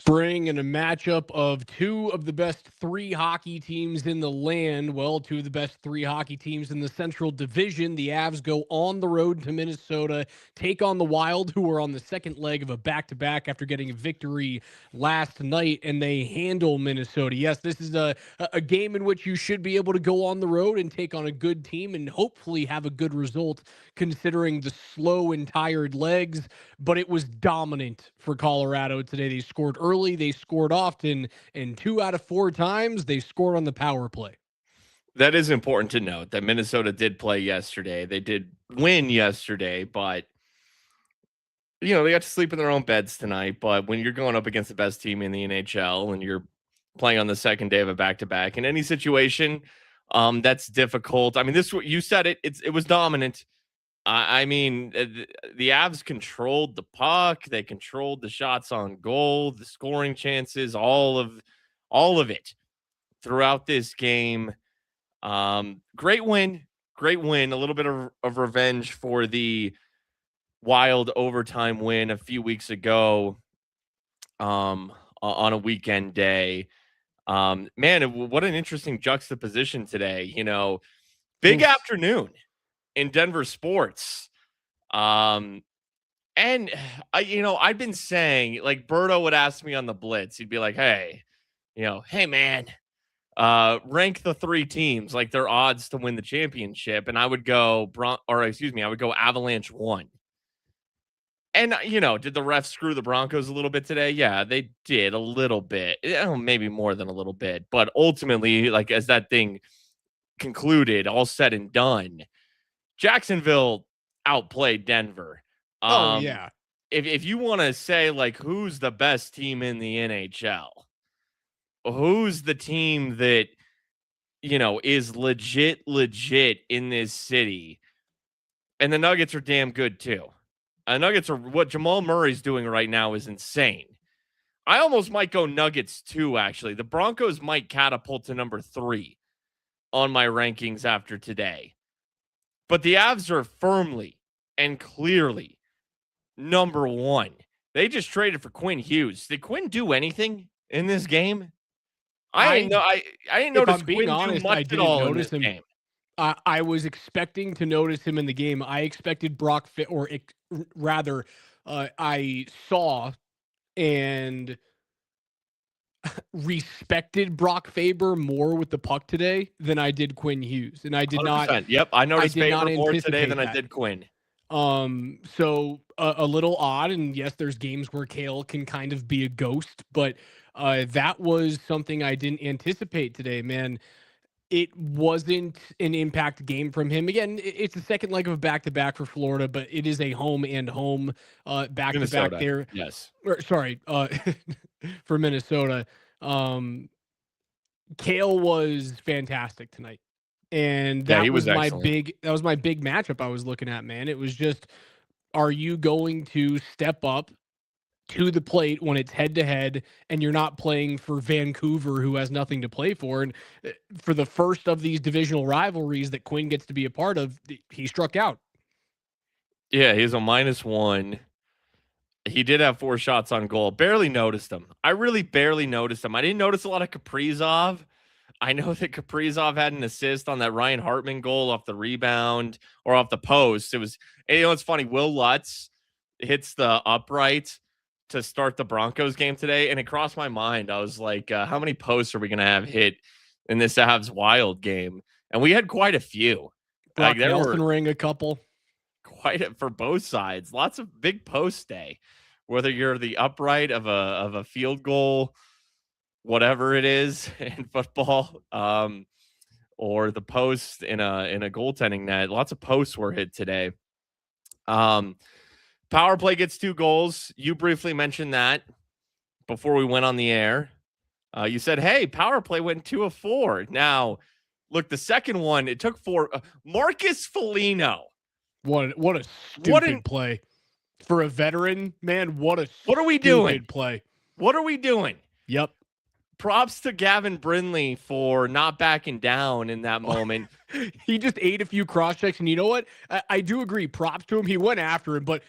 Spring and a matchup of two of the best three hockey teams in the land. Well, two of the best three hockey teams in the Central Division. The Avs go on the road to Minnesota, take on the Wild, who are on the second leg of a back-to-back after getting a victory last night, and they handle Minnesota. Yes, this is a game in which you should be able to go on the road and take on a good team and hopefully have a good result considering the slow and tired legs, but it was dominant for Colorado today. They scored early, they scored often, and 2 out of 4 times they scored on the power play. That is important to note that Minnesota did play yesterday. They did win yesterday, but they got to sleep in their own beds tonight. But when you're going up against the best team in the NHL and you're playing on the second day of a back-to-back in any situation, that's difficult. I mean, you said it. It was dominant. The Avs controlled the puck. They controlled the shots on goal, the scoring chances, all of it throughout this game. Great win. A little bit of revenge for the Wild overtime win a few weeks ago on a weekend day. What an interesting juxtaposition today. Big afternoon in Denver sports. And I've been saying, like, Berto would ask me on the Blitz, he'd be like, hey man, rank the three teams, like their odds to win the championship. And I would go I would go Avalanche 1. And, did the refs screw the Broncos a little bit today? Yeah, they did a little bit. Maybe more than a little bit. But ultimately, like, as that thing concluded, all said and done, Jacksonville outplayed Denver. Yeah. If you want to say, like, who's the best team in the NHL, who's the team that, is legit in this city, and the Nuggets are damn good too. Nuggets are what Jamal Murray's doing right now is insane. I almost might go Nuggets 2, actually. The Broncos might catapult to number 3 on my rankings after today. But the Avs are firmly and clearly number 1. They just traded for Quinn Hughes. Did Quinn do anything in this game? I didn't notice Quinn do much at all in this game. I was expecting to notice him in the game. I expected I saw and respected Brock Faber more with the puck today than I did Quinn Hughes. And I did 100%. Not. Yep, I noticed Faber more today than I did Quinn. So a little odd. And yes, there's games where Cale can kind of be a ghost, but that was something I didn't anticipate today, man. It wasn't an impact game from him. Again, it's the second leg of a back-to-back for Florida, but it is a home back-to-back there. Yes. For Minnesota. Cale was fantastic tonight. And that was my big matchup I was looking at, man. It was just, are you going to step up to the plate when it's head-to-head and you're not playing for Vancouver, who has nothing to play for? And for the first of these divisional rivalries that Quinn gets to be a part of, he struck out. Yeah, he's a -1. He did have 4 shots on goal. Barely noticed him. I really barely noticed him. I didn't notice a lot of Kaprizov. I know that Kaprizov had an assist on that Ryan Hartman goal off the rebound or off the post. It's funny. Will Lutz hits the upright to start the Broncos game today, and it crossed my mind. I was like, how many posts are we going to have hit in this Avs Wild game? And we had quite a few. Brock Nelson ring a couple. Quite for both sides. Lots of big posts day. Whether you're the upright of a field goal, whatever it is in football, or the post in a goaltending net. Lots of posts were hit today. Power play gets 2 goals. You briefly mentioned that before we went on the air. You said, hey, power play went 2 of 4. Now, look, the second one, it took 4. Marcus Foligno. What a stupid play. For a veteran, man, what are we doing? Play. What are we doing? Yep. props to Gavin Brindley for not backing down in that moment. He just ate a few cross checks, and you know what? I do agree. Props to him. He went after him, but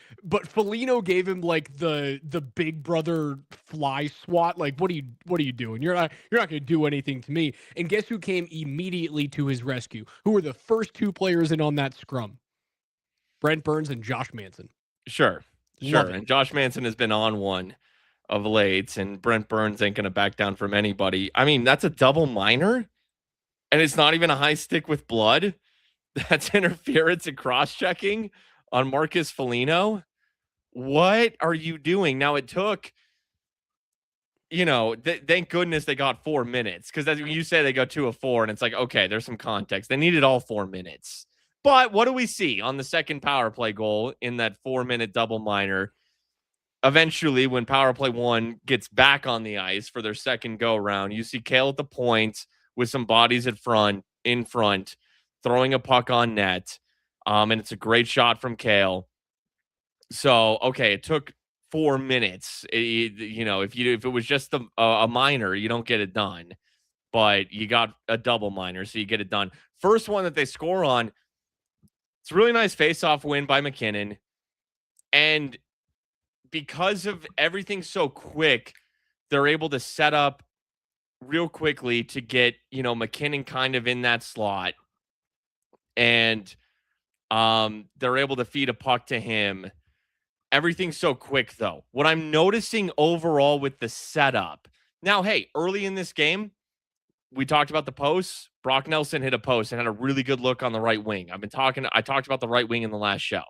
Foligno gave him like the big brother fly swat. Like, what are you doing? You're not going to do anything to me. And guess who came immediately to his rescue? Who were the first two players in on that scrum? Brent Burns and Josh Manson. Sure. Love it. And Josh Manson has been on one of late, and Brent Burns ain't going to back down from anybody. I mean, that's a double minor, and it's not even a high stick with blood. That's interference and cross-checking on Marcus Foligno. What are you doing? Now, it took, thank goodness they got 4 minutes, because as you say, they go 2 of 4, and it's like, okay, there's some context. They needed all 4 minutes. But what do we see on the second power play goal in that 4-minute double minor? Eventually, when power play 1 gets back on the ice for their second go round, you see Cale at the point with some bodies in front, throwing a puck on net. And it's a great shot from Cale. So, okay, it took 4 minutes. If it was just a minor, you don't get it done. But you got a double minor, so you get it done. First one that they score on, it's a really nice face-off win by McKinnon. And because of everything so quick, they're able to set up real quickly to get, McKinnon kind of in that slot. And they're able to feed a puck to him. Everything's so quick, though. What I'm noticing overall with the setup, now, hey, early in this game, we talked about the posts. Brock Nelson hit a post and had a really good look on the right wing. I talked about the right wing in the last show.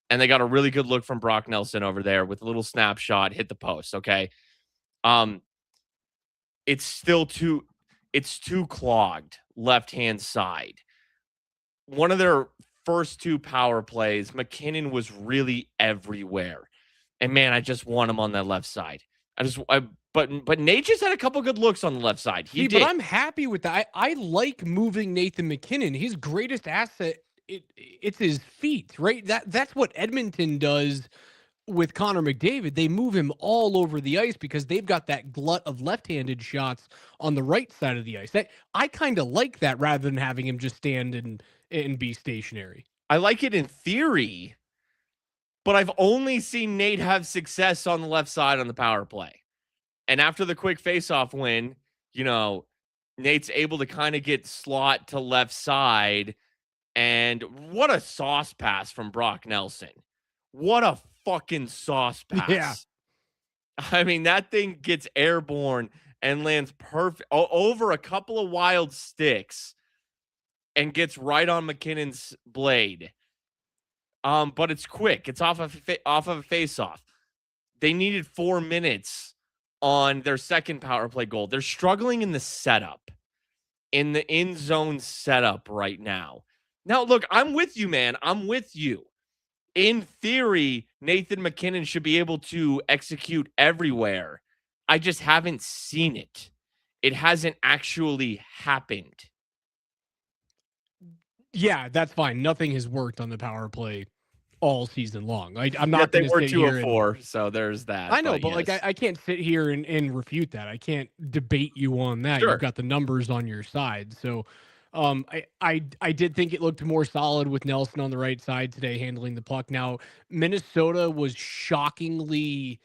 And they got a really good look from Brock Nelson over there with a little snapshot, hit the post, okay? It's too clogged left-hand side. One of their first 2 power plays, McKinnon was really everywhere. And man, I just want him on that left side. But Nate just had a couple good looks on the left side. He did. But I'm happy with that. I like moving Nathan McKinnon. His greatest asset, it's his feet, right? That's what Edmonton does with Connor McDavid. They move him all over the ice because they've got that glut of left-handed shots on the right side of the ice. I kind of like that rather than having him just stand and be stationary. I like it in theory, but I've only seen Nate have success on the left side on the power play. And after the quick faceoff win, Nate's able to kind of get slot to left side. And what a sauce pass from Brock Nelson. What a fucking sauce pass. Yeah. I mean, that thing gets airborne and lands perfect over a couple of wild sticks and gets right on McKinnon's blade. But it's quick. It's off of a face-off. They needed 4 minutes on their second power play goal. They're struggling in the setup, in the end zone setup right now. Now, look, I'm with you, man. I'm with you. In theory, Nathan McKinnon should be able to execute everywhere. I just haven't seen it. It hasn't actually happened. Yeah, that's fine. Nothing has worked on the power play all season long. I'm not They going to were sit 2 here of 4, so there's that. I know, but yes. like I can't sit here and refute that. I can't debate you on that. Sure. You've got the numbers on your side. So I did think it looked more solid with Nelson on the right side today handling the puck. Now, Minnesota was shockingly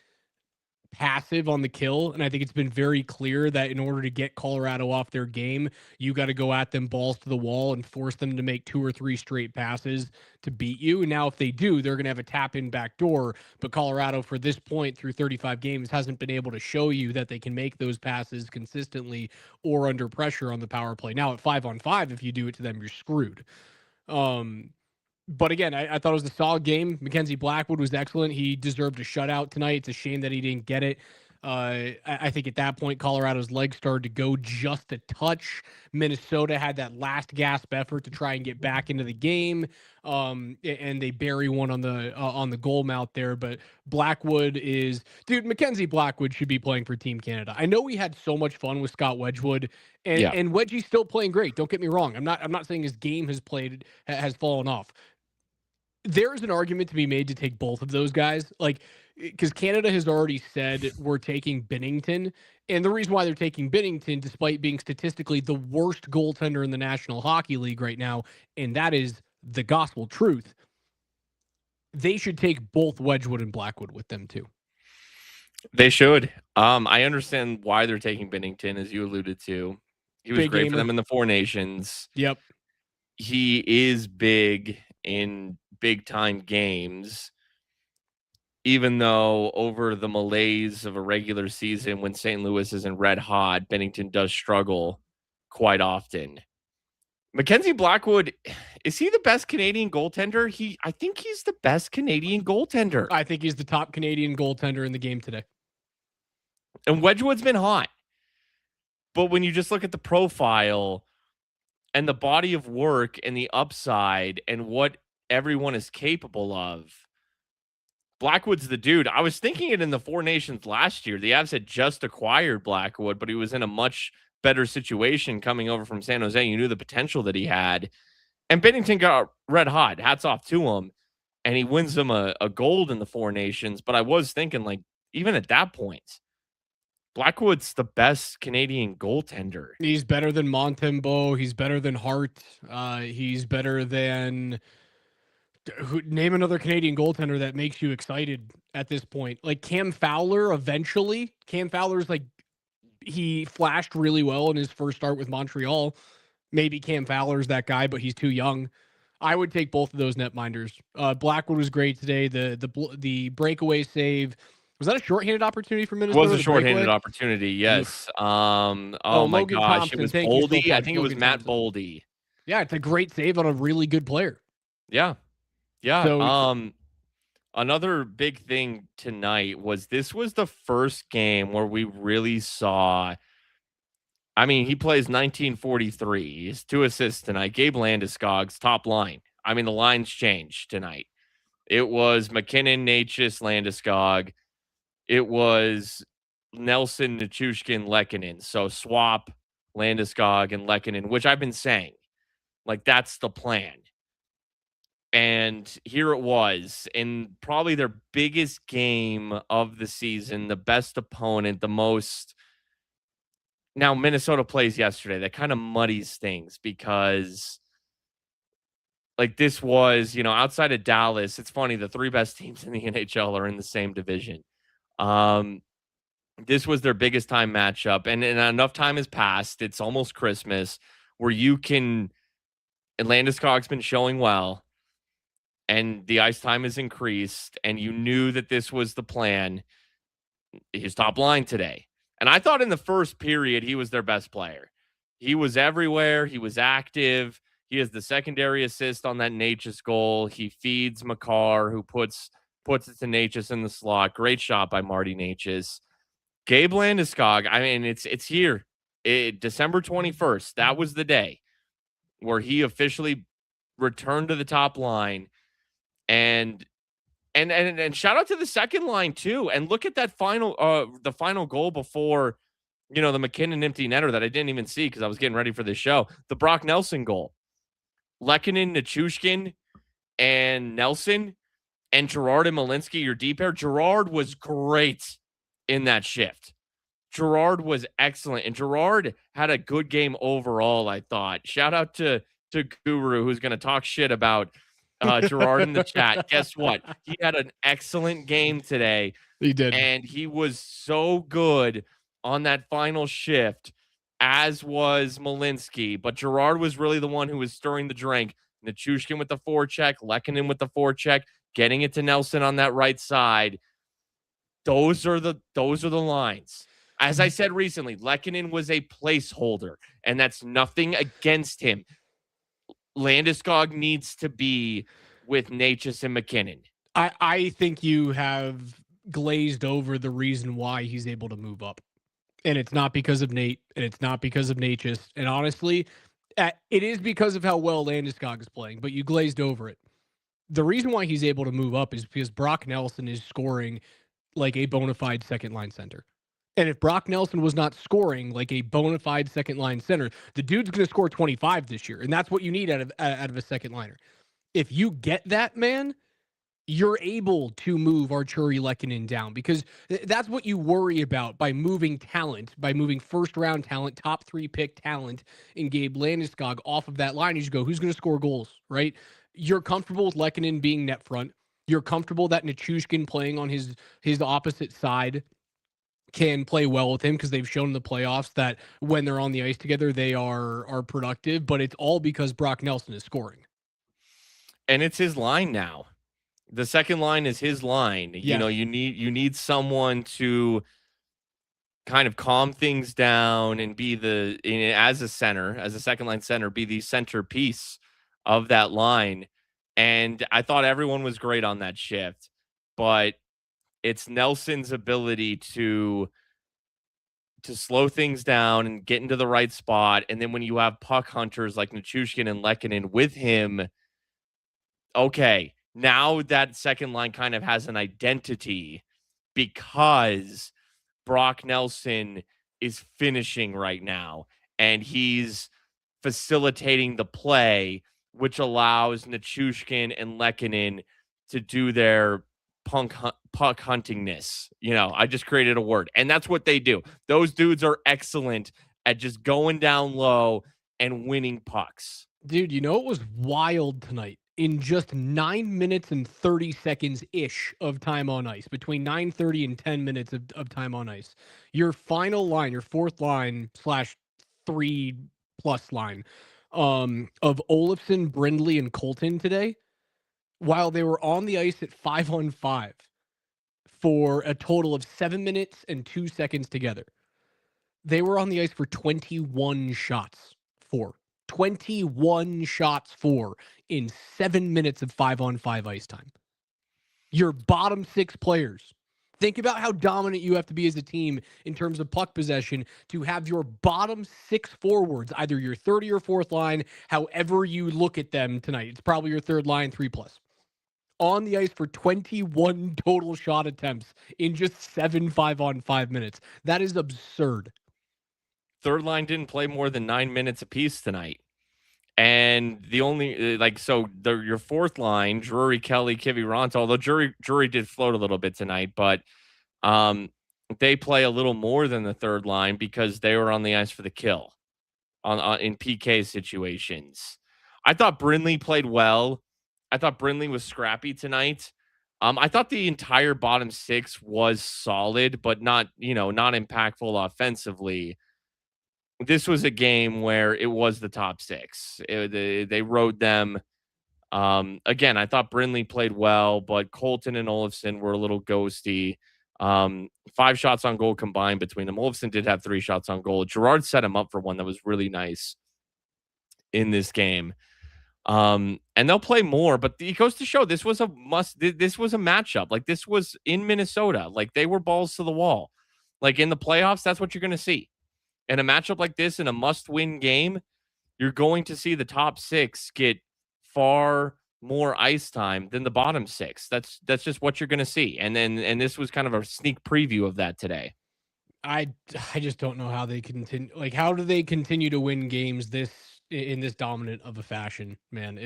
passive on the kill, and I think it's been very clear that in order to get Colorado off their game, you got to go at them balls to the wall and force them to make 2 or 3 straight passes to beat you. And now if they do, they're going to have a tap in back door, but Colorado for this point through 35 games hasn't been able to show you that they can make those passes consistently or under pressure on the power play. Now at 5-on-5, if you do it to them, you're screwed. But again, I thought it was a solid game. Mackenzie Blackwood was excellent. He deserved a shutout tonight. It's a shame that he didn't get it. I think at that point, Colorado's legs started to go just a touch. Minnesota had that last gasp effort to try and get back into the game, and they bury one on the goal mouth there. But Blackwood Mackenzie Blackwood should be playing for Team Canada. I know we had so much fun with Scott Wedgwood, and Wedgie's still playing great. Don't get me wrong. I'm not saying his game has fallen off. There is an argument to be made to take both of those guys. Like, because Canada has already said we're taking Binnington. And the reason why they're taking Binnington, despite being statistically the worst goaltender in the National Hockey League right now, and that is the gospel truth, they should take both Wedgwood and Blackwood with them too. They should. I understand why they're taking Bennington, as you alluded to. He was Big great for gamer. them in the Four Nations. Yep. He is big in big time games, even though over the malaise of a regular season when St. Louis isn't red hot, Bennington does struggle quite often. Mackenzie Blackwood, is he the best Canadian goaltender? I think he's the best Canadian goaltender. I think he's the top Canadian goaltender in the game today. And Wedgwood's been hot. But when you just look at the profile and the body of work and the upside and what everyone is capable of, Blackwood's the dude. I was thinking it in the Four Nations last year. The Avs had just acquired Blackwood, but he was in a much better situation coming over from San Jose. You knew the potential that he had. And Binnington got red hot. Hats off to him. And he wins them a gold in the Four Nations. But I was thinking, like, even at that point, Blackwood's the best Canadian goaltender. He's better than Montembeault. He's better than Hart. He's better than... Name another Canadian goaltender that makes you excited at this point. Like Cam Fowler, eventually. Cam Fowler's like, he flashed really well in his first start with Montreal. Maybe Cam Fowler's that guy, but he's too young. I would take both of those netminders. Blackwood was great today. The breakaway save. Was that a shorthanded opportunity for Minnesota? It was a shorthanded opportunity, yes. Oh my Logan gosh. Thompson, it was thank you so Boldy. I much, think it was Logan Matt Thompson. Boldy. Yeah, it's a great save on a really good player. Yeah. Yeah. So, another big thing tonight was this was the first game where we really saw. I mean, he plays 1943. He's 2 assists tonight. Gabe Landeskog's top line. I mean, the lines changed tonight. It was McKinnon, Natchez, Landeskog. It was Nelson, Nichushkin, Lehkonen. So swap Landeskog and Lehkonen, which I've been saying. Like, that's the plan. And here it was in probably their biggest game of the season, the best opponent, the most. Now, Minnesota plays yesterday. That kind of muddies things because, like, this was, outside of Dallas, it's funny, the 3 best teams in the NHL are in the same division. This was their biggest time matchup, and enough time has passed. It's almost Christmas where you can. And Landeskog's been showing well. And the ice time has increased, and you knew that this was the plan. His top line today. And I thought in the first period, he was their best player. He was everywhere. He was active. He has the secondary assist on that Natchez goal. He feeds Makar, who puts it to Natchez in the slot. Great shot by Marty Natchez. Gabe Landeskog, I mean, it's here. December 21st, that was the day where he officially returned to the top line. And shout out to the second line too. And look at that the final goal before, the McKinnon empty netter that I didn't even see because I was getting ready for this show. The Brock Nelson goal. Lehkonen, Nichushkin, and Nelson, and Girard and Malinsky, your deep pair. Girard was great in that shift. Girard was excellent, and Girard had a good game overall, I thought. Shout out to Guru, who's going to talk shit about Girard in the chat. Guess what? He had an excellent game today. He did. And he was so good on that final shift, as was Malinsky. But Girard was really the one who was stirring the drink. Nichushkin with the forecheck, Lehkonen with the forecheck, getting it to Nelson on that right side. Those are the lines. As I said recently, Lehkonen was a placeholder, and that's nothing against him. Landeskog needs to be with Natchez and McKinnon. I think you have glazed over the reason why he's able to move up. And it's not because of Nate, and it's not because of Natchez. And honestly, it is because of how well Landeskog is playing, but you glazed over it. The reason why he's able to move up is because Brock Nelson is scoring like a bona fide second line center. And if Brock Nelson was not scoring like a bona fide second line center, the dude's going to score 25 this year. And that's what you need out of a second liner. If you get that, man, you're able to move Arturi Lehkonen down because that's what you worry about by moving talent, by moving first round talent, top 3 pick talent in Gabe Landeskog off of that line. You just go, who's going to score goals, right? You're comfortable with Lehkonen being net front. You're comfortable that Nichushkin playing on his opposite side can play well with him because they've shown in the playoffs that when they're on the ice together, they are productive. But it's all because Brock Nelson is scoring. And it's his line now. The second line is his line. You know, Yes. you need someone to kind of calm things down and be as a center, as a second line center, be the centerpiece of that line. And I thought everyone was great on that shift, but it's Nelson's ability to slow things down and get into the right spot. And then when you have puck hunters like Nichushkin and Lehkonen with him, okay, now that second line kind of has an identity because Brock Nelson is finishing right now and he's facilitating the play, which allows Nichushkin and Lehkonen to do their puck huntingness. You know, I just created a word, and that's what they do. Those dudes are excellent at just going down low and winning pucks. Dude, you know it was wild tonight. In just 9 minutes and 30 seconds ish of time on ice, between 9:30 and 10 minutes of time on ice, your final line, your fourth line slash 3+ line of Olofsson, Brindley, and Colton today, while they were on the ice at 5-on-5 for a total of 7 minutes and 2 seconds together. They were on the ice for 21 shots for 21 shots for in 7 minutes of 5-on-5 ice time. Your bottom 6 players. Think about how dominant you have to be as a team in terms of puck possession to have your bottom 6 forwards, either your third or your fourth line, however you look at them tonight. It's probably your third line, 3+. On the ice for 21 total shot attempts in just 7 5-on-5 minutes. That is absurd. Third line didn't play more than 9 minutes apiece tonight. And the only your fourth line, Drury, Kelly, Kiviranta, although Drury did float a little bit tonight, but they play a little more than the third line because they were on the ice for the kill on in PK situations. I thought Brindley played well. I thought Brindley was scrappy tonight. I thought the entire bottom 6 was solid, but not impactful offensively. This was a game where it was the top 6. They rode them. Again, I thought Brindley played well, but Colton and Olofsson were a little ghosty. 5 shots on goal combined between them. Olofsson did have 3 shots on goal. Gerard set him up for one that was really nice in this game. And they'll play more, but it goes to show this was a this was a matchup. Like, this was in Minnesota. Like, they were balls to the wall. Like, in the playoffs, that's what you're going to see. In a matchup like this, in a must-win game, you're going to see the top 6 get far more ice time than the bottom 6. That's just what you're going to see. And this was kind of a sneak preview of that today. I just don't know how they continue. Like, how do they continue to win games in this dominant of a fashion? Man,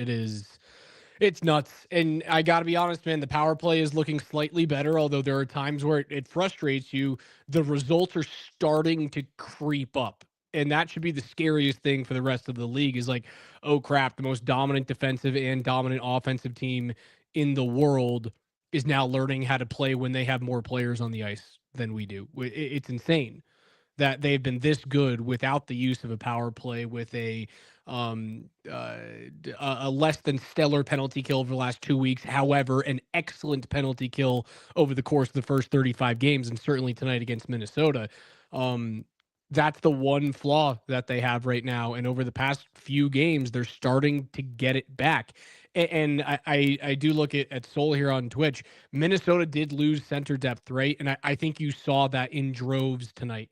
it's nuts. And I got to be honest, man, the power play is looking slightly better, although there are times where it frustrates you. The results are starting to creep up. And that should be the scariest thing for the rest of the league is like, oh crap, the most dominant defensive and dominant offensive team in the world is now learning how to play when they have more players on the ice than we do. It's insane that they've been this good without the use of a power play with a less than stellar penalty kill over the last 2 weeks. However, an excellent penalty kill over the course of the first 35 games, and certainly tonight against Minnesota. That's the one flaw that they have right now. And over the past few games, they're starting to get it back. And I do look at Soul here on Twitch. Minnesota did lose center depth, right? And I think you saw that in droves tonight.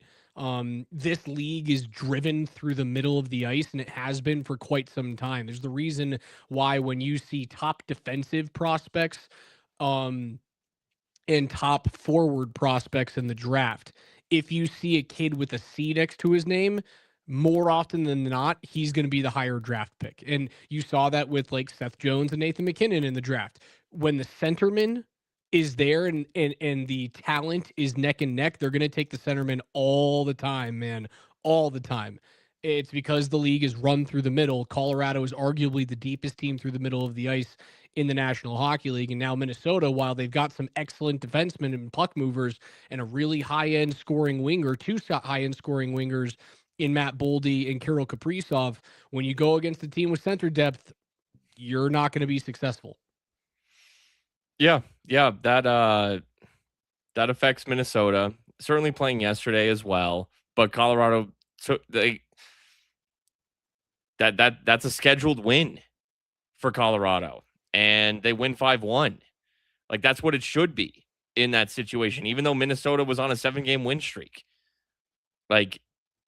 This league is driven through the middle of the ice, and it has been for quite some time. There's the reason why when you see top defensive prospects and top forward prospects in the draft, if you see a kid with a C next to his name, more often than not, he's going to be the higher draft pick. And you saw that with like Seth Jones and Nathan McKinnon in the draft. when the centerman is there and the talent is neck and neck, they're going to take the centerman all the time, man, all the time. It's because the league is run through the middle. Colorado is arguably the deepest team through the middle of the ice in the National Hockey League. And now Minnesota, while they've got some excellent defensemen and puck movers and a really high-end scoring winger, two high-end scoring wingers in Matt Boldy and Kirill Kaprizov, when you go against a team with center depth, you're not going to be successful. Yeah, that affects Minnesota. Certainly playing yesterday as well, but Colorado took that's a scheduled win for Colorado, and they win 5-1. Like that's what it should be in that situation. Even though Minnesota was on a 7-game win streak, like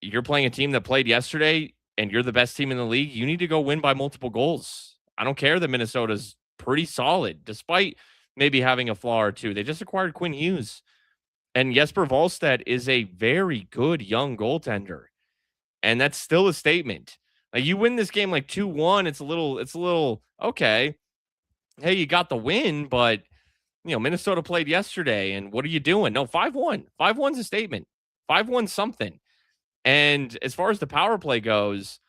you're playing a team that played yesterday, and you're the best team in the league. You need to go win by multiple goals. I don't care that Minnesota's pretty solid, despite maybe having a flaw or two. They just acquired Quinn Hughes. And Jesper Wallstedt is a very good young goaltender. And that's still a statement. Like you win this game like 2-1, it's a little okay. Hey, you got the win, but Minnesota played yesterday and what are you doing? No, 5-1. 5-1's a statement. 5-1 something. And as far as the power play goes,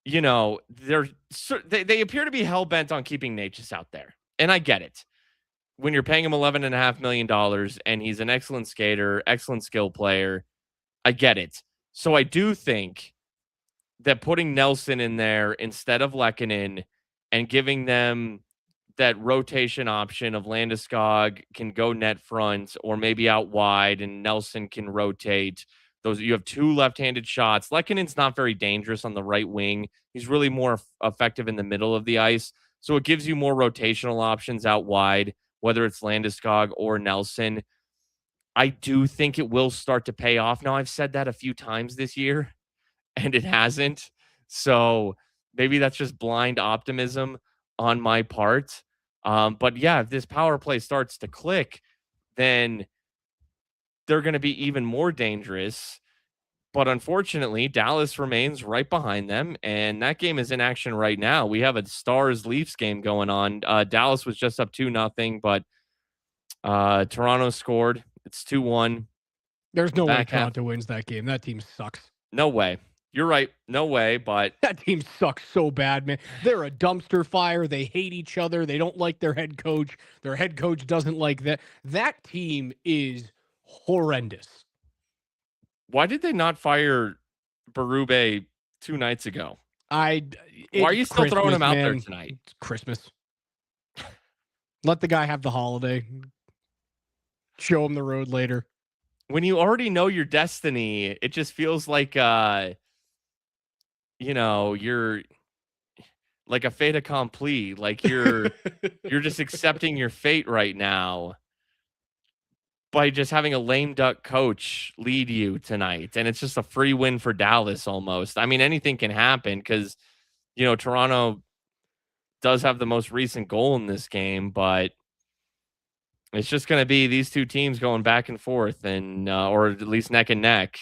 they appear to be hell bent on keeping Natchez out there. And I get it. When you're paying him $11.5 million and he's an excellent skater, excellent skill player, I get it. So I do think that putting Nelson in there instead of Lehkonen and giving them that rotation option of Landeskog can go net front or maybe out wide and Nelson can rotate. You have two left-handed shots. Lehkonen's not very dangerous on the right wing. He's really more effective in the middle of the ice. So it gives you more rotational options out wide, whether it's Landeskog or Nelson. I do think it will start to pay off. Now, I've said that a few times this year, and it hasn't. So maybe that's just blind optimism on my part. But yeah, if this power play starts to click, then they're going to be even more dangerous. But unfortunately, Dallas remains right behind them, and that game is in action right now. We have a Stars-Leafs game going on. Dallas was just up 2-0, but Toronto scored. It's 2-1. There's no way Back half. Toronto wins that game. That team sucks. No way. You're right. No way, but that team sucks so bad, man. They're a dumpster fire. They hate each other. They don't like their head coach. Their head coach doesn't like that. That team is horrendous. Why did they not fire Berube 2 nights ago? Why are you still throwing him out there tonight? It's Christmas. Let the guy have the holiday. Show him the road later. When you already know your destiny, it just feels like you're like a fait accompli. Like you're just accepting your fate right now by just having a lame duck coach lead you tonight. And it's just a free win for Dallas almost. I mean, anything can happen because, Toronto does have the most recent goal in this game, but it's just going to be these two teams going back and forth and, or at least neck and neck.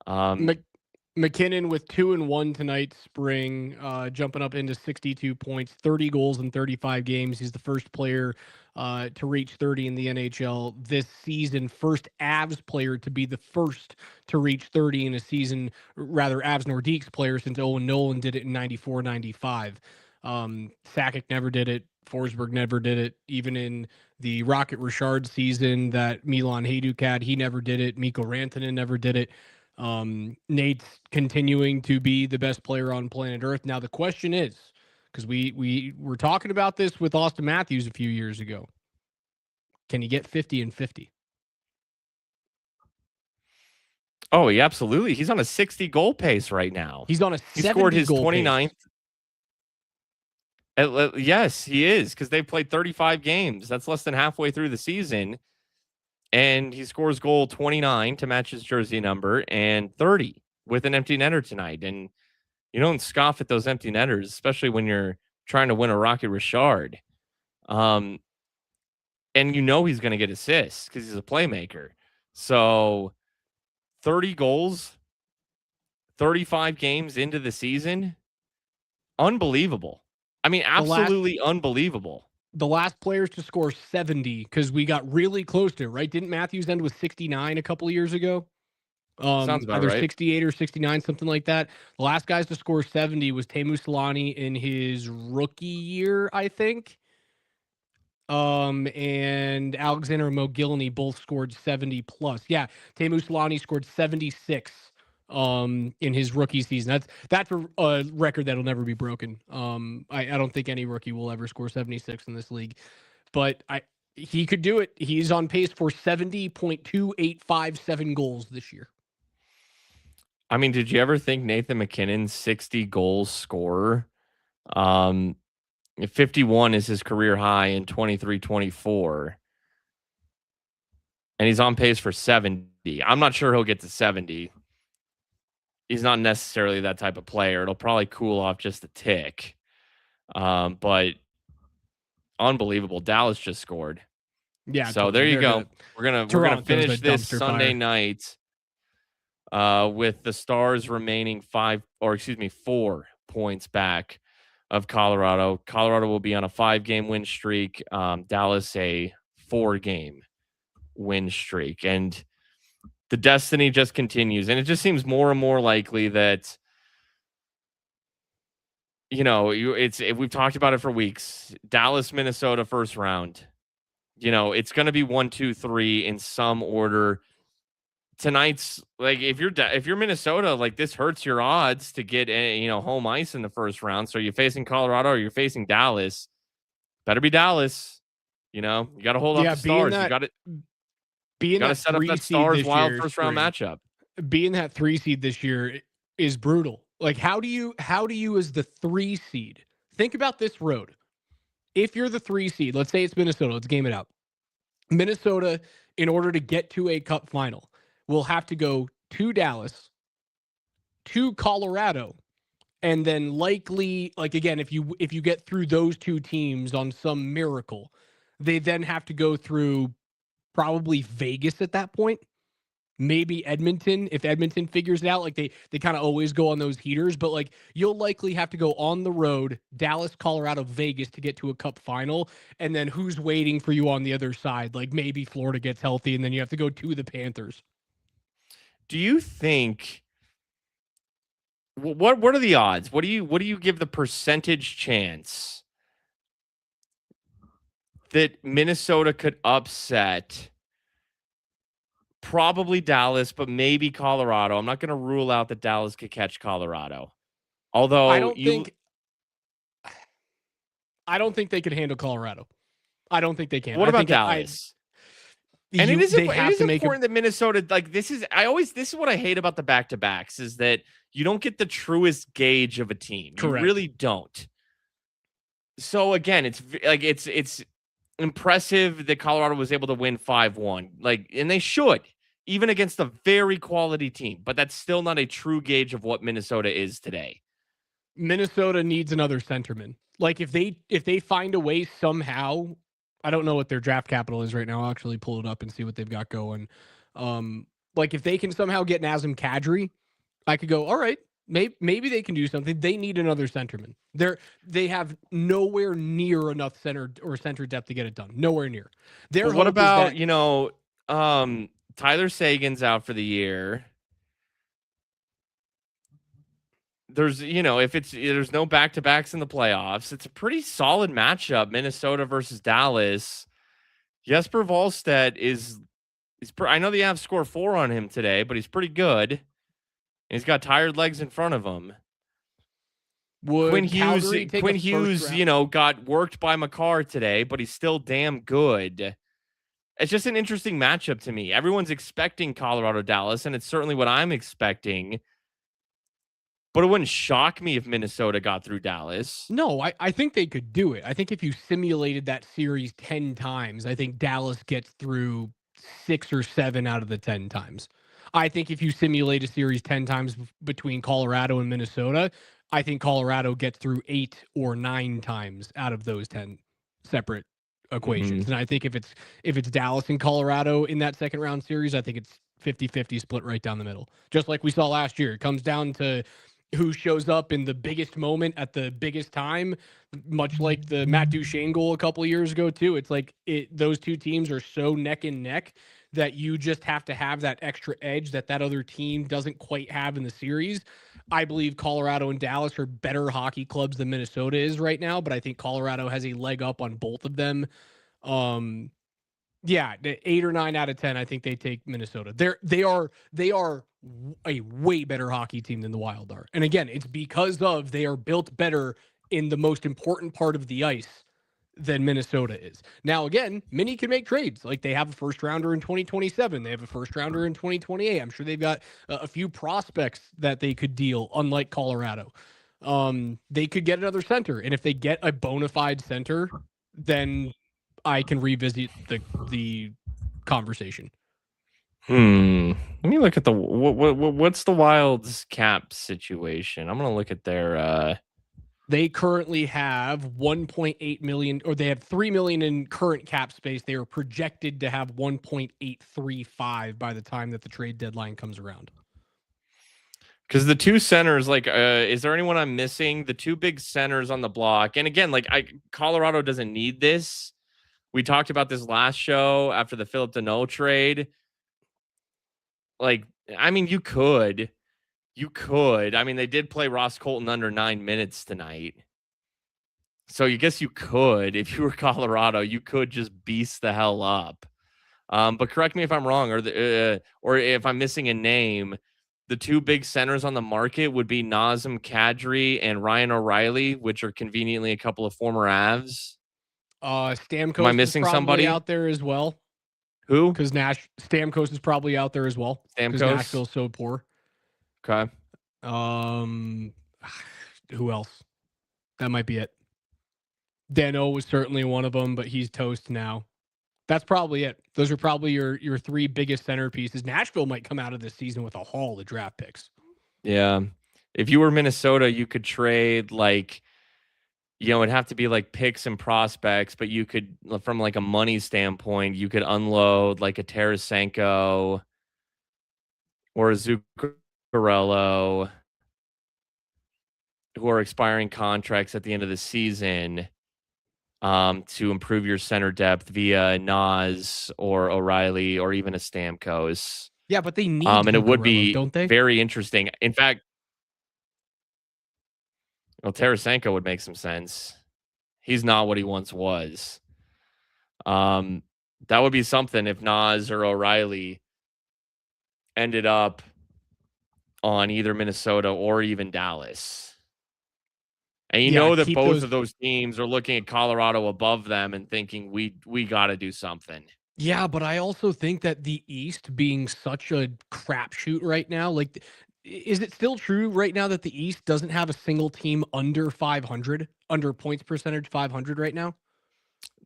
McKinnon with 2-1 tonight, Spring, jumping up into 62 points, 30 goals in 35 games. He's the first player to reach 30 in the NHL this season. First Avs player to be the first to reach 30 in a season, rather Avs Nordiques player since Owen Nolan did it in 94-95. Sakic never did it. Forsberg never did it. Even in the Rocket Richard season that Milan Hajduk had, he never did it. Mikko Rantanen never did it. Nate's continuing to be the best player on planet Earth. Now the question is, because we were talking about this with Austin Matthews a few years ago, can he get 50 and 50? Oh, he absolutely. He's on a 60 goal pace right now. He's on a 70 he scored his goal 29th. Yes, he is, because they've played 35 games. That's less than halfway through the season. And he scores goal 29 to match his jersey number and 30 with an empty netter tonight. And you don't scoff at those empty netters, especially when you're trying to win a Rocket Richard. And he's going to get assists because he's a playmaker. So 30 goals, 35 games into the season. Unbelievable. I mean, The last absolutely unbelievable. the last players to score 70, because we got really close to it, right? Didn't Matthews end with 69 a couple of years ago? Sounds about Either right. 68 or 69, something like that. The last guys to score 70 was Teemu Selanne in his rookie year, I think. And Alexander Mogilny both scored 70 plus. Yeah, Teemu Selanne scored 76 in his rookie season. That's a record that'll never be broken. I don't think any rookie will ever score 76 in this league, but he could do it. He's on pace for 70.2857 goals this year. I mean, did you ever think Nathan McKinnon's 60 goals scorer? 51 is his career high in 23-24. And he's on pace for 70. I'm not sure he'll get to 70. He's not necessarily that type of player. It'll probably cool off just a tick. But unbelievable. Dallas just scored. Yeah, So totally. there you They're go. gonna, We're gonna Toronto's finish a this dumpster Sunday fire. night with the Stars remaining 4 points back of Colorado. Colorado will be on a 5-game win streak. Dallas a 4-game win streak, and the destiny just continues. And it just seems more and more likely that we've talked about it for weeks. Dallas, Minnesota, first round. It's going to be 1, 2, 3 in some order. Tonight's like if you're Minnesota, like this hurts your odds to get home ice in the first round. So you're facing Colorado or you're facing Dallas. Better be Dallas. You got to hold off Yeah, the Stars. You got to set up 3 that seed Stars this wild year, first round Spring. matchup. Being that 3 seed this year is brutal. Like, how do you as the 3 seed think about this road? If you're the 3 seed, let's say it's Minnesota, let's game it out. Minnesota, in order to get to a cup final, will have to go to Dallas, to Colorado, and then likely, like, again, if you get through those 2 teams on some miracle, they then have to go through probably Vegas at that point. Maybe Edmonton, if Edmonton figures it out. Like, they kind of always go on those heaters, but like you'll likely have to go on the road, Dallas, Colorado, Vegas, to get to a cup final. And then who's waiting for you on the other side? Like, maybe Florida gets healthy and then you have to go to the Panthers. Do you think what are the odds? What do you give the percentage chance that Minnesota could upset probably Dallas, but maybe Colorado? I'm not going to rule out that Dallas could catch Colorado. Although I don't think they could handle Colorado. I don't think they can. What about Dallas? And it is important that Minnesota, like, this is what I hate about the back-to-backs is that you don't get the truest gauge of a team. Correct. You really don't. So again, it's impressive that Colorado was able to win 5-1. Like, and they should, even against a very quality team, but that's still not a true gauge of what Minnesota is today. Minnesota needs another centerman. Like, if they find a way somehow, I don't know what their draft capital is right now. I'll actually pull it up and see what they've got going. Like, if they can somehow get Nazem Kadri, I could go, all right, maybe they can do something. They need another centerman. They have nowhere near enough center depth to get it done. Nowhere near. What about, Tyler Sagan's out for the year. There's, there's no back-to-backs in the playoffs. It's a pretty solid matchup, Minnesota versus Dallas. Jesper Wallstedt I know the Avs score 4 on him today, but he's pretty good. He's got tired legs in front of him. Quinn Hughes, got worked by Makar today, but he's still damn good. It's just an interesting matchup to me. Everyone's expecting Colorado Dallas, and it's certainly what I'm expecting. But it wouldn't shock me if Minnesota got through Dallas. No, I think they could do it. I think if you simulated that series 10 times, I think Dallas gets through 6 or 7 out of the 10 times. I think if you simulate a series 10 times between Colorado and Minnesota, I think Colorado gets through 8 or 9 times out of those 10 separate equations. Mm-hmm. And I think if it's Dallas and Colorado in that second round series, I think it's 50-50 split right down the middle. Just like we saw last year. It comes down to who shows up in the biggest moment at the biggest time, much like the Matt Duchene goal a couple of years ago too. It's like those two teams are so neck and neck that you just have to have that extra edge that other team doesn't quite have in the series. I believe Colorado and Dallas are better hockey clubs than Minnesota is right now, but I think Colorado has a leg up on both of them. Um, yeah, 8 or 9 out of 10. I think they take Minnesota. They are a way better hockey team than the Wild are. And again, it's because of they are built better in the most important part of the ice than Minnesota is. Now, again, Mini can make trades. Like they have a first rounder in 2027. They have a first rounder in 2028. I'm sure they've got a few prospects that they could deal, unlike Colorado. They could get another center. And if they get a bona fide center, then I can revisit the conversation. Let me look at what's the Wild's cap situation. I'm gonna look at their. They currently have 1.8 million, or they have 3 million in current cap space. They are projected to have 1.835 by the time that the trade deadline comes around. Because the two centers, like, is there anyone I'm missing? The two big centers on the block, and again, like, Colorado doesn't need this. We talked about this last show after the Philip Deneau trade. Like, I mean, you could. I mean, they did play Ross Colton under 9 minutes tonight. So you guess you could, if you were Colorado, you could just beast the hell up. But correct me if I'm wrong, or if I'm missing a name. The two big centers on the market would be Nazem Kadri and Ryan O'Reilly, which are conveniently a couple of former Avs. Stamkos Am I is missing probably somebody out there as well. Who? Because Stamkos is probably out there as well. Because Stamkos. Nashville's so poor. Okay. Who else? That might be it. Dano was certainly one of them, but he's toast now. That's probably it. Those are probably your three biggest centerpieces. Nashville might come out of this season with a haul of draft picks. Yeah. If you were Minnesota, you could trade like, you know, it'd have to be like picks and prospects, but you could, from like a money standpoint, you could unload like a Tarasenko or a Zuccarello who are expiring contracts at the end of the season, to improve your center depth via Nas or O'Reilly or even a Stamkos. Yeah, but they need and it would Zuccarello, be don't they? very interesting. In fact, well, Tarasenko would make some sense. He's not what he once was. That would be something if Nas or O'Reilly ended up on either Minnesota or even Dallas. And you know that both of those teams are looking at Colorado above them and thinking we got to do something. Yeah, but I also think that the East being such a crapshoot right now, like, is it still true right now that the East doesn't have a single team under 500, under points percentage 500 right now?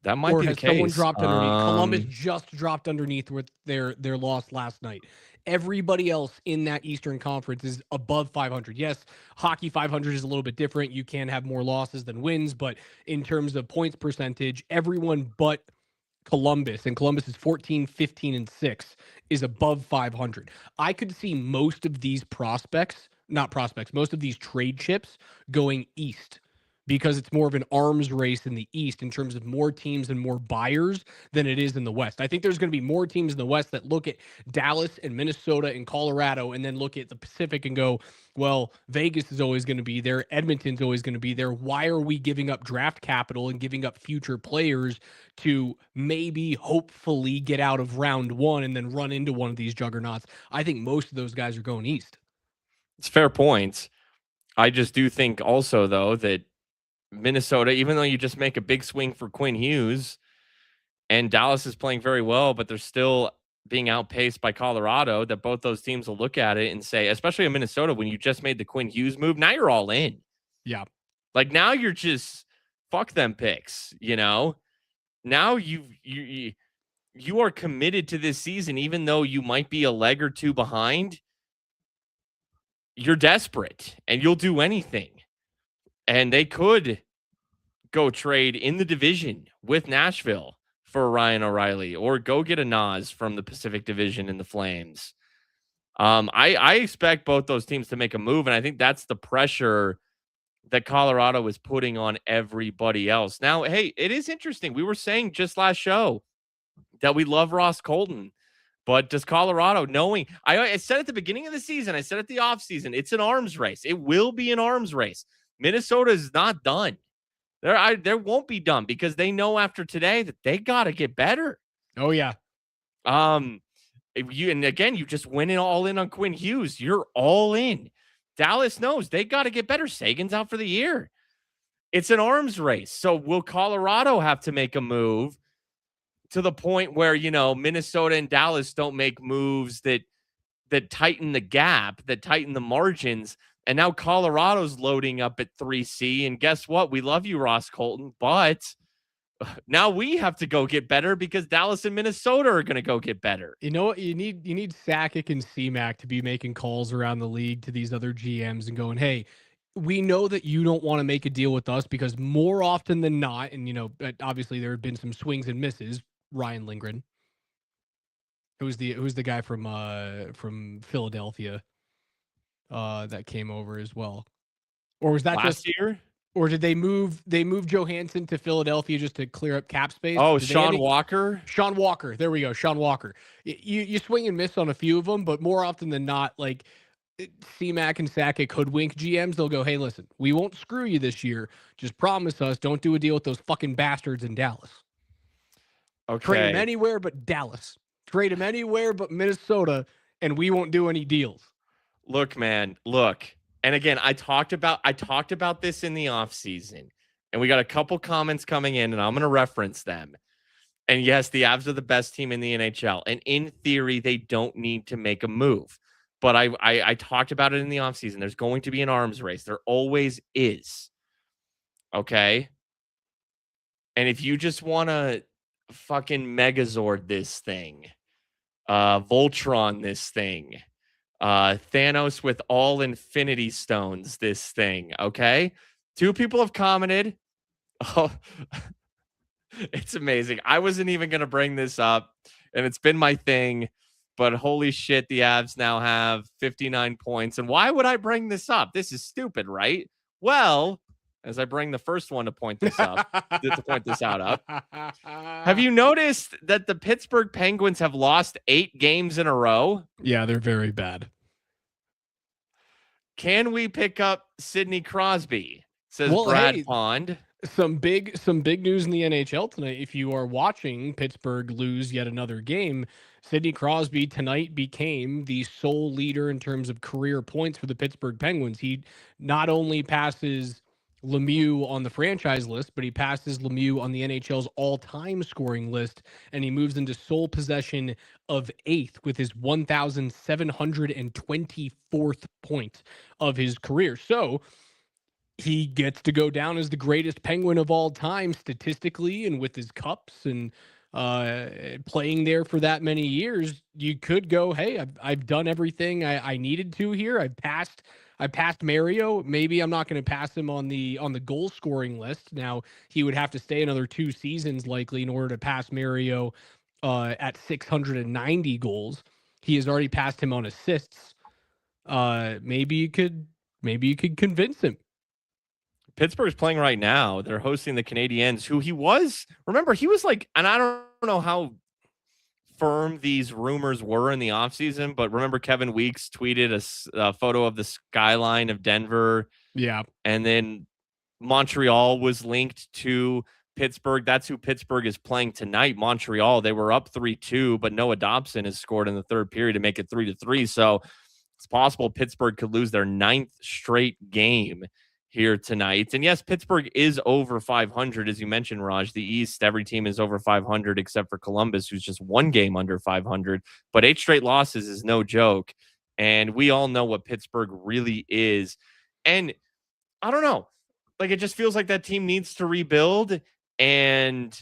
That might be the case. Or has someone dropped underneath? Columbus just dropped underneath with their loss last night. Everybody else in that Eastern Conference is above 500. Yes, hockey 500 is a little bit different. You can have more losses than wins, but in terms of points percentage, everyone but Columbus, and Columbus is 14, 15, and 6, is above 500. I could see most of these most of these trade chips going east because it's more of an arms race in the East in terms of more teams and more buyers than it is in the West. I think there's going to be more teams in the West that look at Dallas and Minnesota and Colorado and then look at the Pacific and go, well, Vegas is always going to be there. Edmonton's always going to be there. Why are we giving up draft capital and giving up future players to maybe hopefully get out of round one and then run into one of these juggernauts? I think most of those guys are going east. It's a fair point. I just do think also, though, that Minnesota, even though you just make a big swing for Quinn Hughes and Dallas is playing very well, but they're still being outpaced by Colorado, that both those teams will look at it and say, especially in Minnesota, when you just made the Quinn Hughes move, now you're all in. Yeah. Like now you're just fuck them picks, you know? Now you are committed to this season, even though you might be a leg or two behind. You're desperate and you'll do anything. And they could go trade in the division with Nashville for Ryan O'Reilly or go get a Nas from the Pacific Division in the Flames. I expect both those teams to make a move, and I think that's the pressure that Colorado is putting on everybody else. Now, hey, it is interesting. We were saying just last show that we love Ross Colton, but does Colorado, knowing I said at the beginning of the season, I said at the offseason, it's an arms race. It will be an arms race. Minnesota is not done. There won't be done because they know after today that they got to get better. Oh yeah. And again, you just went all in on Quinn Hughes. You're all in. Dallas knows they got to get better. Sagan's out for the year. It's an arms race. So will Colorado have to make a move to the point where, Minnesota and Dallas don't make moves that tighten the gap, that tighten the margins? And now Colorado's loading up at 3C. And guess what? We love you, Ross Colton, but now we have to go get better because Dallas and Minnesota are going to go get better. You know what? You need Sakic and CMAC to be making calls around the league to these other GMs and going, hey, we know that you don't want to make a deal with us because more often than not, and obviously there have been some swings and misses. Ryan Lindgren, who's the guy from Philadelphia, that came over as well, or was that last year? Or did they move Johansson to Philadelphia just to clear up cap space? Oh, Sean Walker. Sean Walker. There we go. Sean Walker. You swing and miss on a few of them, but more often than not, like CMAC and Sakic hoodwink GMs, they'll go, hey, listen, we won't screw you this year. Just promise us don't do a deal with those fucking bastards in Dallas. Okay. Trade him anywhere but Dallas. Trade him anywhere but Minnesota, and we won't do any deals. Look, man, look. And again, I talked about this in the offseason, and we got a couple comments coming in, and I'm going to reference them. And yes, the Avs are the best team in the NHL. And in theory, they don't need to make a move. But I talked about it in the offseason. There's going to be an arms race. There always is. Okay? And if you just want to fucking Megazord this thing, Voltron this thing, Thanos with all Infinity Stones this thing, okay? 2 people have commented. Oh, it's amazing. I wasn't even going to bring this up, and it's been my thing, but holy shit, the Avs now have 59 points. And why would I bring this up? This is stupid, right? Well, as I bring the first one to point this out up. Have you noticed that the Pittsburgh Penguins have lost 8 games in a row? Yeah, they're very bad. Can we pick up Sidney Crosby? Says Brad Pond. Some big news in the NHL tonight. If you are watching Pittsburgh lose yet another game, Sidney Crosby tonight became the sole leader in terms of career points for the Pittsburgh Penguins. He not only passes Lemieux on the franchise list, but he passes Lemieux on the NHL's all-time scoring list, and he moves into sole possession of 8th with his 1,724th point of his career. So he gets to go down as the greatest Penguin of all time statistically, and with his cups and playing there for that many years, you could go, hey, I've done everything I needed to here. I passed Mario. Maybe I'm not going to pass him on the goal scoring list. Now he would have to stay another 2 seasons likely in order to pass Mario at 690 goals. He has already passed him on assists. Maybe you could convince him. Pittsburgh's playing right now. They're hosting the Canadiens, who he was like, and I don't know how firm these rumors were in the offseason, but remember Kevin Weeks tweeted a photo of the skyline of Denver. Yeah. And then Montreal was linked to Pittsburgh. That's who Pittsburgh is playing tonight. Montreal, they were up 3-2, but Noah Dobson has scored in the third period to make it 3-3. So it's possible Pittsburgh could lose their 9th straight game here tonight. And yes, Pittsburgh is over 500, as you mentioned, Raj. The East, every team is over 500 except for Columbus, who's just 1 game under 500. But 8 straight losses is no joke. And we all know what Pittsburgh really is. And I don't know. Like, it just feels like that team needs to rebuild. And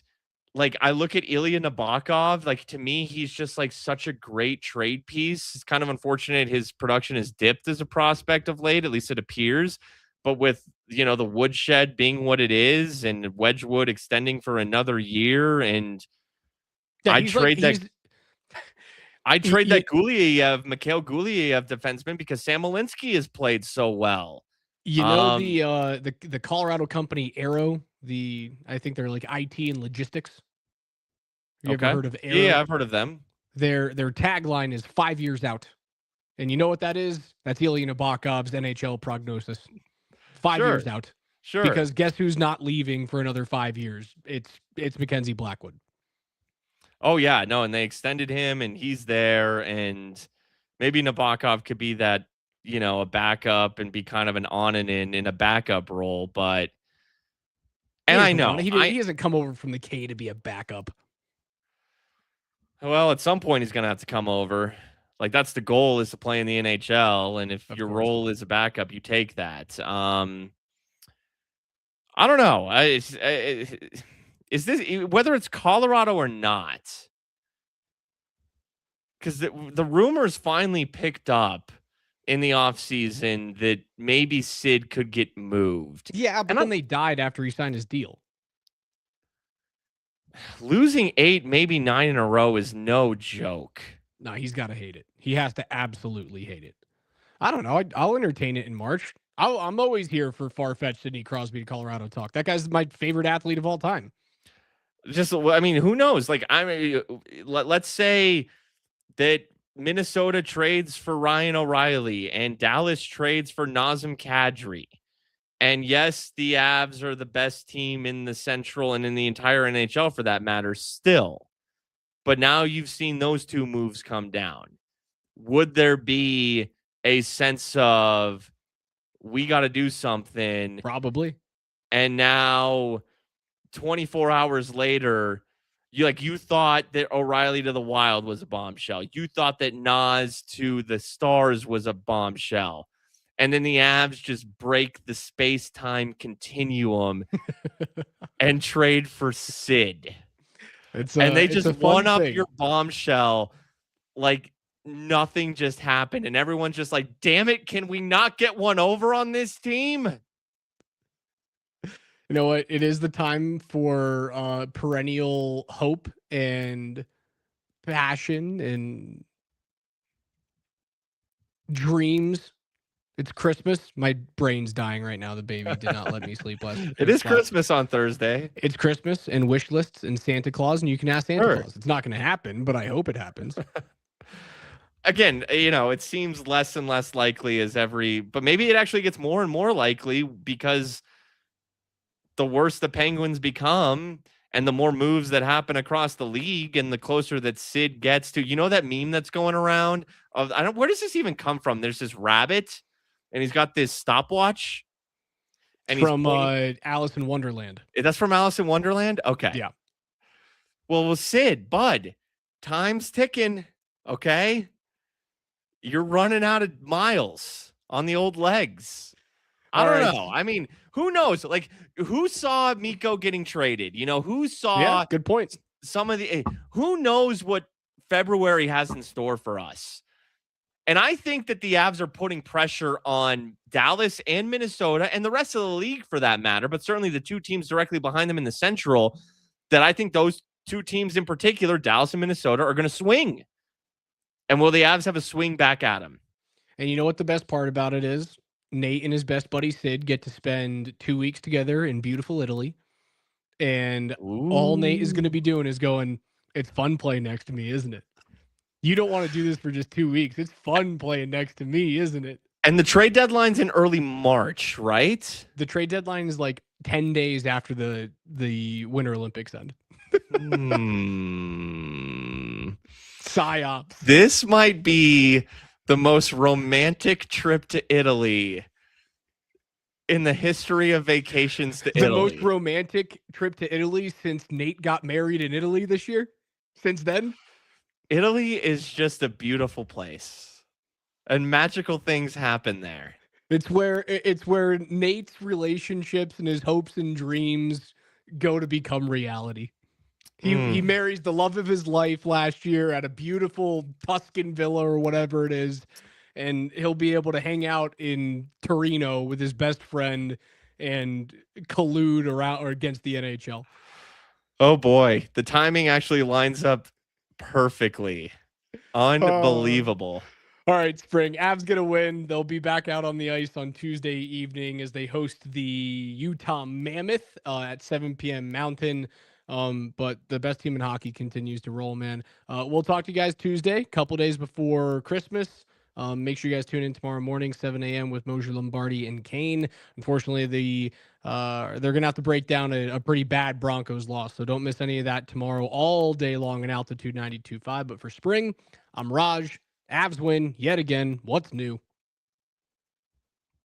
like, I look at Ilya Nabokov, like, to me, he's just like such a great trade piece. It's kind of unfortunate his production has dipped as a prospect of late, at least it appears. But with, the woodshed being what it is and Wedgwood extending for another year, and yeah, I'd trade that. I'd Y- trade y- that Mikhail Guliev defenseman because Sam Olinsky has played so well. You know the Colorado company Arrow, I think they're like IT and logistics. Have you ever Okay. heard of Yeah, Arrow? I've heard of them. Their tagline is 5 years out. And you know what that is? That's Ilya Nabokov's NHL prognosis. 5 years Sure. out. Sure. Because guess who's not leaving for another 5 years? It's Mackenzie Blackwood. Oh yeah, no, and they extended him and he's there, and maybe Nabokov could be that, a backup and be kind of an on and in a backup role, but He and I doesn't want know. it. He hasn't come over from the K to be a backup. Well, at some point he's going to have to come over. Like that's the goal, is to play in the NHL, and if your role is a backup, you take that. I don't know. Is this, whether it's Colorado or not? Because the rumors finally picked up in the offseason that maybe Sid could get moved. Yeah, but then they died after he signed his deal. Losing 8, maybe 9 in a row is no joke. No, he's got to hate it. He has to absolutely hate it. I don't know. I'll entertain it in March. I'm always here for far-fetched Sidney Crosby to Colorado talk. That guy's my favorite athlete of all time. Who knows? Like, let's say that Minnesota trades for Ryan O'Reilly and Dallas trades for Nazem Kadri. And yes, the Avs are the best team in the Central and in the entire NHL for that matter still. But now you've seen those two moves come down. Would there be a sense of, we got to do something? Probably. And now 24 hours later, you thought that O'Reilly to the Wild was a bombshell. You thought that Nas to the Stars was a bombshell. And then the Avs just break the space-time continuum and trade for Sid. And they just one up your bombshell like nothing just happened. And everyone's just like, damn it, can we not get one over on this team? You know what? It is the time for perennial hope and passion and dreams. It's Christmas. My brain's dying right now. The baby did not let me sleep last night. It is Christmas on Thursday. It's Christmas and wish lists and Santa Claus, and you can ask Santa Claus. It's not going to happen, but I hope it happens. Again, it seems less and less likely but maybe it actually gets more and more likely because the worse the Penguins become and the more moves that happen across the league and the closer that Sid gets to, that meme that's going around of, where does this even come from? There's this rabbit and he's got this stopwatch. And from Alice in Wonderland. That's from Alice in Wonderland? Okay. Yeah. Well, Sid, bud, time's ticking. Okay. You're running out of miles on the old legs. I don't know. I mean, who knows? Like, who saw Mikko getting traded? Who saw? Yeah, good points. Who knows what February has in store for us? And I think that the Avs are putting pressure on Dallas and Minnesota and the rest of the league for that matter, but certainly the two teams directly behind them in the Central, that I think those two teams in particular, Dallas and Minnesota, are going to swing. And will the Avs have a swing back at them? And you know what the best part about it is? Nate and his best buddy Sid get to spend 2 weeks together in beautiful Italy. And all Nate is going to be doing is going, it's fun playing next to me, isn't it? You don't want to do this for just 2 weeks. It's fun playing next to me, isn't it? And the trade deadline's in early March, right? The trade deadline is like 10 days after the Winter Olympics end. Psyops. This might be the most romantic trip to Italy in the history of vacations to Italy. The most romantic trip to Italy since Nate got married in Italy this year? Since then? Italy is just a beautiful place. And magical things happen there. It's where Nate's relationships and his hopes and dreams go to become reality. He marries the love of his life last year at a beautiful Tuscan villa or whatever it is, and he'll be able to hang out in Torino with his best friend and collude around or against the NHL. Oh boy, the timing actually lines up perfectly. Uh, Unbelievable. all right, Spring. Avs going to win. They'll be back out on the ice on Tuesday evening as they host the Utah Mammoth at 7 p.m. Mountain. But the best team in hockey continues to roll, man. We'll talk to you guys Tuesday, couple days before Christmas. Make sure you guys tune in tomorrow morning, 7 a.m. with Mosier Lombardi and Kane. Unfortunately, they're gonna have to break down a pretty bad Broncos loss, so don't miss any of that tomorrow all day long in Altitude 92.5. But for Spring, I'm Raj. Avs win yet again. What's new?